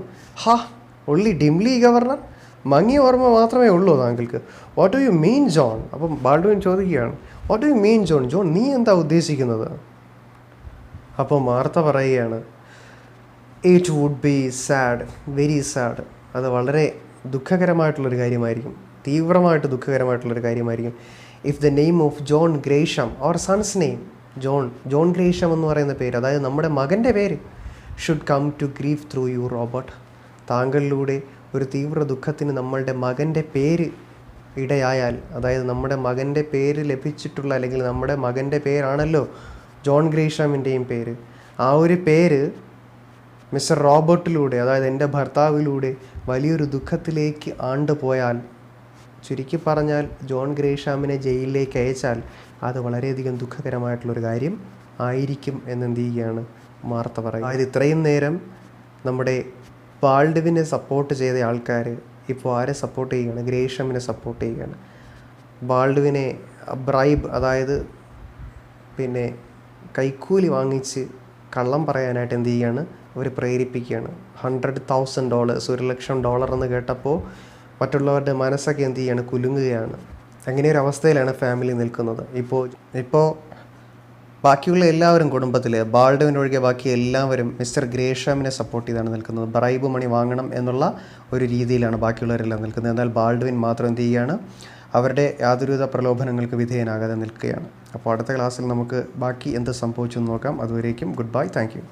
ഒൺലി ഡിംലി ഗവർണർ, മങ്ങിയ ഓർമ്മ മാത്രമേ ഉള്ളൂ താങ്കൾക്ക്? What do you mean John? അപ്പം ബാൾഡ്വിൻ ചോദിക്കുകയാണ്, what do you mean John, John നീ എന്താ ഉദ്ദേശിക്കുന്നത്? അപ്പോൾ മാർത്ത പറയുകയാണ്, it would be sad, very sad, അത് വളരെ ദുഃഖകരമായിട്ടുള്ളൊരു കാര്യമായിരിക്കും, തീവ്രമായിട്ട് ദുഃഖകരമായിട്ടുള്ളൊരു കാര്യമായിരിക്കും. If the name of John Gresham, അവർ സൺസ് നെയിം ജോൺ ഗ്രേഷം എന്ന് പറയുന്ന പേര്, അതായത് നമ്മുടെ മകൻ്റെ പേര്, should come to grief through U Robert, താങ്കളിലൂടെ ഒരു തീവ്ര ദുഃഖത്തിന് നമ്മളുടെ മകൻ്റെ പേര് ഇടയായാൽ, അതായത് നമ്മുടെ മകൻ്റെ പേര് ലഭിച്ചിട്ടുള്ള, അല്ലെങ്കിൽ നമ്മുടെ മകൻ്റെ പേരാണല്ലോ ജോൺ ഗ്രേഷാമിൻ്റെയും പേര്, ആ ഒരു പേര് മിസ്റ്റർ റോബർട്ടിലൂടെ, അതായത് എൻ്റെ ഭർത്താവിലൂടെ വലിയൊരു ദുഃഖത്തിലേക്ക് ആണ്ടുപോയാൽ, ചുരുക്കി പറഞ്ഞാൽ ജോൺ ഗ്രേഷാമിനെ ജയിലിലേക്ക് അയച്ചാൽ, അത് വളരെയധികം ദുഃഖകരമായിട്ടുള്ളൊരു കാര്യം ആയിരിക്കും എന്നെന്ത് ചെയ്യുകയാണ് മാർത്ത പറയുക. അതായത് ഇത്രയും നേരം നമ്മുടെ ബാൾഡ്വിനെ സപ്പോർട്ട് ചെയ്ത ആൾക്കാർ ഇപ്പോൾ ആരെ സപ്പോർട്ട് ചെയ്യുകയാണ്? ഗ്രേഷാമിനെ സപ്പോർട്ട് ചെയ്യുകയാണ്. ബാൾഡ്വിനെ ബ്രൈബ്, അതായത് പിന്നെ കൈക്കൂലി വാങ്ങിച്ച് കള്ളം പറയാനായിട്ട് എന്ത് ചെയ്യുകയാണ്? അവർ പ്രേരിപ്പിക്കുകയാണ്. $100,000, $1,00,000 എന്ന് കേട്ടപ്പോൾ മറ്റുള്ളവരുടെ മനസ്സൊക്കെ എന്ത് ചെയ്യുകയാണ്? കുലുങ്ങുകയാണ്. അങ്ങനെ ഒരു അവസ്ഥയിലാണ് ഫാമിലി നിൽക്കുന്നത്. ഇപ്പോൾ ബാക്കിയുള്ള എല്ലാവരും കുടുംബത്തിൽ, ബാൾഡ്വിൻ ഒഴികെ ബാക്കി എല്ലാവരും മിസ്റ്റർ ഗ്രേഷാമിനെ സപ്പോർട്ട് ചെയ്താണ് നിൽക്കുന്നത്. ബ്രൈബ് മണി വാങ്ങണം എന്നുള്ള ഒരു രീതിയിലാണ് ബാക്കിയുള്ളവരെല്ലാം നിൽക്കുന്നത്. എന്നാൽ ബാൾഡ്വിൻ മാത്രം എന്ത് ചെയ്യുകയാണ്? അവരുടെ യാതൊരുവിധ പ്രലോഭനങ്ങൾക്ക് വിധേയനാകാതെ നിൽക്കുകയാണ്. അപ്പോൾ അടുത്ത ക്ലാസ്സിൽ നമുക്ക് ബാക്കി എന്ത് സംഭവിച്ചു എന്ന് നോക്കാം. അതുവരേക്കും ഗുഡ് ബൈ, താങ്ക് യു.